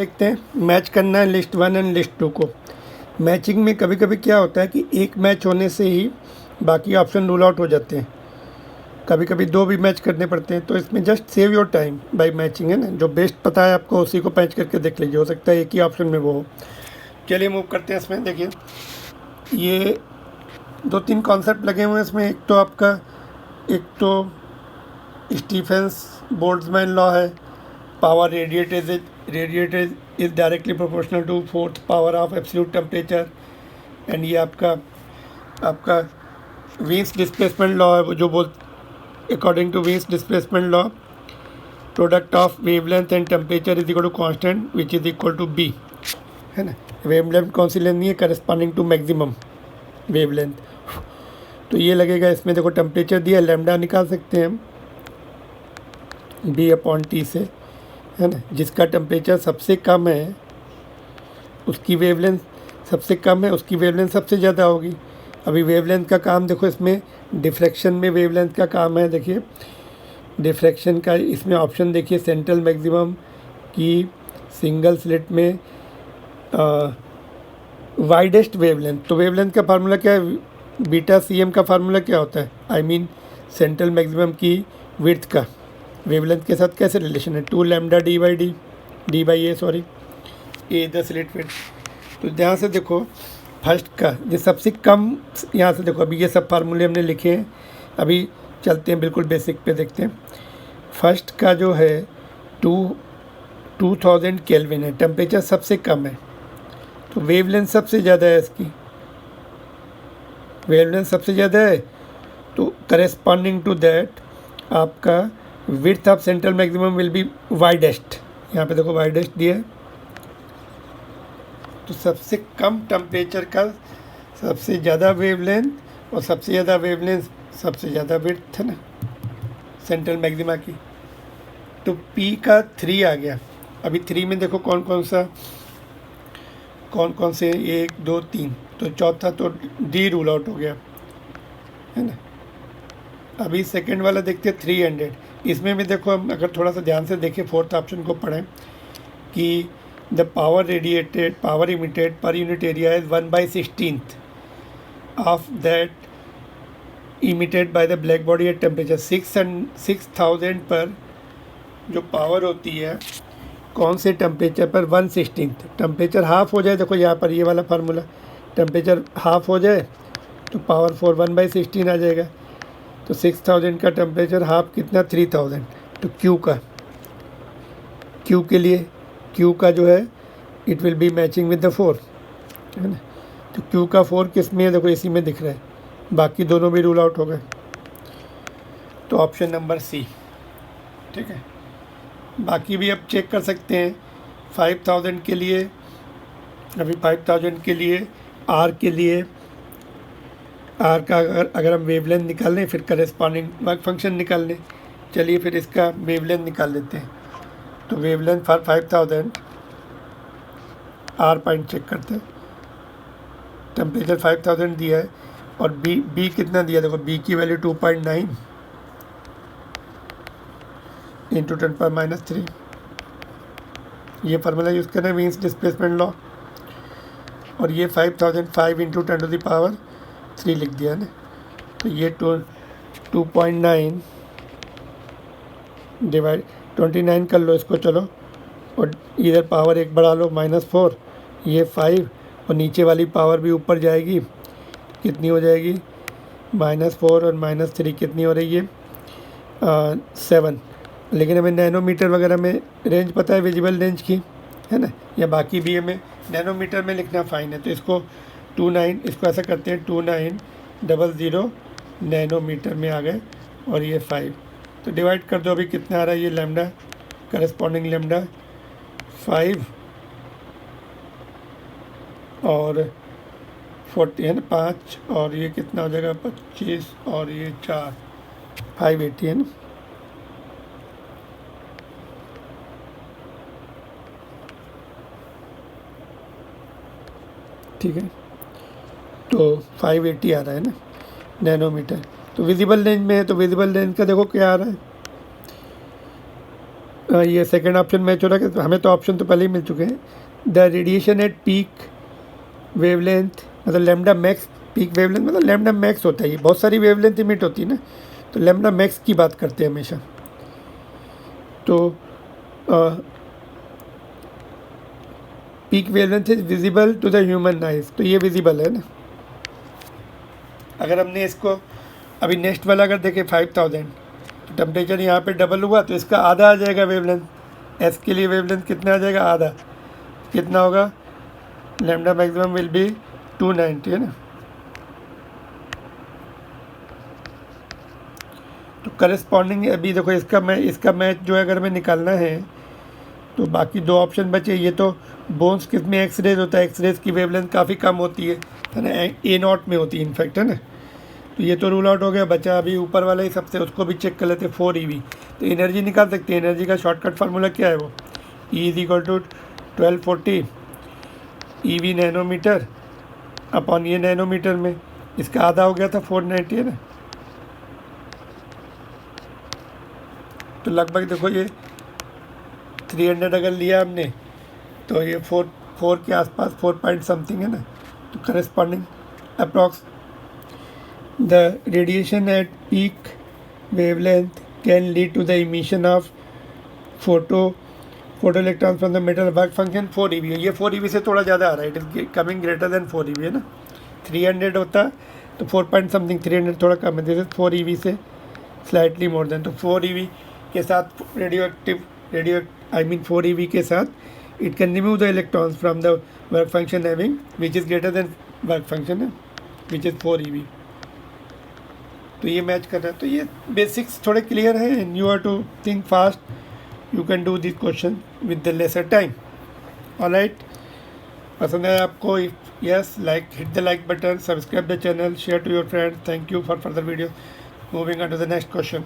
देखते हैं मैच करना है लिस्ट 1 एंड लिस्ट 2 को। मैचिंग में कभी कभी क्या होता है कि एक मैच होने से ही बाकी ऑप्शन रूल आउट हो जाते हैं, कभी कभी दो भी मैच करने पड़ते हैं। तो इसमें just save your time by matching, है ना। जो बेस्ट पता है आपको उसी को मैच करके देख लीजिए, हो सकता है एक ही ऑप्शन में वो हो। चलिए मूव करते हैं इसमें। देखिए ये 2-3 कॉन्सेप्ट लगे हुए हैं इसमें। एक तो स्टीफेंस बोल्ट्जमैन लॉ है, power radiated is directly proportional to fourth power of absolute temperature. And ये आपका वीन्स डिस्प्लेसमेंट लॉ है, वो जो बोल according to Wien's displacement law product of wavelength and temperature is equal to constant which is equal to b, है ना। Wavelength कौन सी लेनी है? Corresponding to maximum wavelength. तो ये लगेगा इसमें, देखो टेम्परेचर दिया, लैम्डा निकाल सकते हैं हम B/T से, है ना। जिसका टेम्परेचर सबसे कम है उसकी वेवलेंथ सबसे कम है, उसकी वेवलेंथ सबसे ज़्यादा होगी। अभी वेवलेंथ का काम देखो, इसमें डिफ्रैक्शन में वेवलेंथ का काम है। देखिए डिफ्रैक्शन का इसमें ऑप्शन देखिए, सेंट्रल मैक्सिमम की सिंगल स्लिट में वाइडेस्ट वेवलेंथ। तो वेवलेंथ का फार्मूला क्या है? β/cm का फार्मूला क्या होता है? आई मीन सेंट्रल मैक्सिमम की विड्थ का वेवलेंथ के साथ कैसे रिलेशन है? 2 लैम्डा डी/ए sorry, A the slit width. तो ध्यान से देखो, फर्स्ट का जो सबसे कम, यहाँ से देखो, अभी ये सब फार्मूले हमने लिखे हैं। अभी चलते हैं बिल्कुल बेसिक पे, देखते हैं। फर्स्ट का जो है 2000 केल्विन है, टेम्परेचर सबसे कम है, तो वेवलेंथ सबसे ज़्यादा है। इसकी वेवलेंथ सबसे ज़्यादा है, तो करेस्पॉन्डिंग टू दैट आपका width of central maximum will be widest. यहाँ पे देखो वाइडेस्ट दिया है, तो सबसे कम टेम्परेचर का सबसे ज़्यादा वेवलेंथ, और सबसे ज़्यादा वेवलेंथ सबसे ज़्यादा विड्थ, है ना, सेंट्रल मैक्सिमा की। तो P का 3 आ गया। अभी 3 में देखो कौन कौन से 1 2 3, तो चौथा तो D रूल आउट हो गया, है ना। अभी सेकंड वाला देखते हैं 300। इसमें भी देखो, हम अगर थोड़ा सा ध्यान से देखें, फोर्थ ऑप्शन को पढ़ें कि the power emitted per unit area is 1/16 of that emitted by the black body at temperature 6000 पर जो पावर होती है कौन से टेम्परेचर पर? 1/16। टेम्परेचर हाफ हो जाए, देखो यहाँ पर ये वाला फार्मूला, टेम्परेचर हाफ हो जाए तो पावर 4 1/16 आ जाएगा। तो 6000 का टेम्परेचर हाफ कितना? 3000। तो Q के लिए, Q का जो है it will be matching with the 4, है ना। तो Q का 4 किस में है? देखो इसी में दिख रहा है, बाकी दोनों भी रूल आउट हो गए। तो ऑप्शन नंबर C, ठीक है। बाकी भी अब चेक कर सकते हैं। 5000 के लिए, अभी 5000 के लिए R के लिए, R का अगर हम वेवलेंथ निकाल लें, फिर करेस्पॉन्डिंग वर्क फंक्शन निकाल लें। चलिए फिर इसका वेवलेंथ निकाल लेते हैं। तो wavelength for 5000 R point check करते हैं। टेम्परेचर 5000 दिया है, और B कितना दिया? देखो B की वैल्यू 2.9 इंटू 10⁻³ ये फार्मूला यूज़ करना है, मीन्स डिस्प्लेसमेंट लॉ। और ये 5005 इंटू 10⁻³ लिख दिया ना। तो ये 2.9 डिवाइड 29 कर लो इसको, चलो, और इधर पावर एक बढ़ा लो, -4, ये 5, और नीचे वाली पावर भी ऊपर जाएगी, कितनी हो जाएगी? -4 और -3 कितनी हो रही है? 7। लेकिन हमें नैनोमीटर वगैरह में रेंज पता है, विजिबल रेंज की, है ना, या बाकी भी हमें नैनोमीटर में लिखना फाइन है। तो इसको 29, इसको ऐसा करते हैं 2900 नैनोमीटर में आ गए, और ये 5। तो डिवाइड कर दो, अभी कितना आ रहा है? ये लैम्डा, करस्पॉन्डिंग लैम्डा 5 और 40, है ना, 5, और ये कितना हो जाएगा? 25, और ये 4, 580, है ना। ठीक है, तो 580 आ रहा है ना नैनोमीटर। तो विजिबल रेंज में है, तो विजिबल रेंज का देखो क्या आ रहा है, ये सेकंड ऑप्शन मैच हो रहा है कि हमें तो ऑप्शन तो पहले ही मिल चुके हैं। The radiation at peak wavelength मतलब लैम्डा मैक्स, पीक वेवलेंथ मतलब लैम्डा मैक्स होता है, ये बहुत सारी वेवलेंथ इमिट होती है ना, तो लैम्डा मैक्स की बात करते हैं हमेशा। तो peak wavelength is visible to the human eyes, तो ये विजिबल है ना। अगर हमने इसको अभी नेक्स्ट वाला अगर देखें 5000, तो टेम्परेचर यहाँ पे डबल हुआ तो इसका आधा आ जाएगा वेवलेंथ। एस के लिए वेवलेंथ कितना आ जाएगा, आधा, कितना होगा, लैम्डा मैक्सिमम विल बी 290 है ना। तो करस्पॉन्डिंग अभी देखो इसका मैच जो है अगर हमें निकालना है तो बाकी दो ऑप्शन बचे। ये तो बोन्स किसमें एक्स रेज होता है, एक्स रेज की वेवलेंथ काफ़ी कम होती है ना, A0 में होती है इनफैक्ट, है ना। तो ये तो रूल आउट हो गया, बचा अभी ऊपर वाला ही सबसे, उसको भी चेक कर लेते हैं 4 EV। तो एनर्जी निकाल सकते हैं, एनर्जी का शॉर्टकट फार्मूला क्या है, वो E is equal to 1240 EV nanometer upon ये नैनोमीटर में, इसका आधा हो गया था 490 है ना। तो लगभग देखो ये 300 अगर लिया हमने तो ये 4 के आसपास 4 पॉइंट समथिंग है ना। तो corresponding approx the radiation at peak wavelength can lead to the emission of photo electrons from the metal. Work function 4 EV है, ये 4 EV से थोड़ा ज़्यादा आ रहा है, it is coming greater than 4 EV है ना। 300 होता तो 4 पॉइंट समथिंग, 300 थोड़ा कम है, दिस इज 4 EV से स्लाइटली मोर देन। तो 4 EV के साथ रेडियो 4 EV के साथ it can remove the electrons from the work function having which is greater than work function है विच इज़ 4 EV। तो ये मैच कर रहा है। तो ये बेसिक्स थोड़े क्लियर हैं and you are to think fast, you can do this question with the lesser time. Alright, पसंद है आपको, yes like, hit the like button, subscribe the channel, share to your friends. Thank you for further video. Moving on to the next question.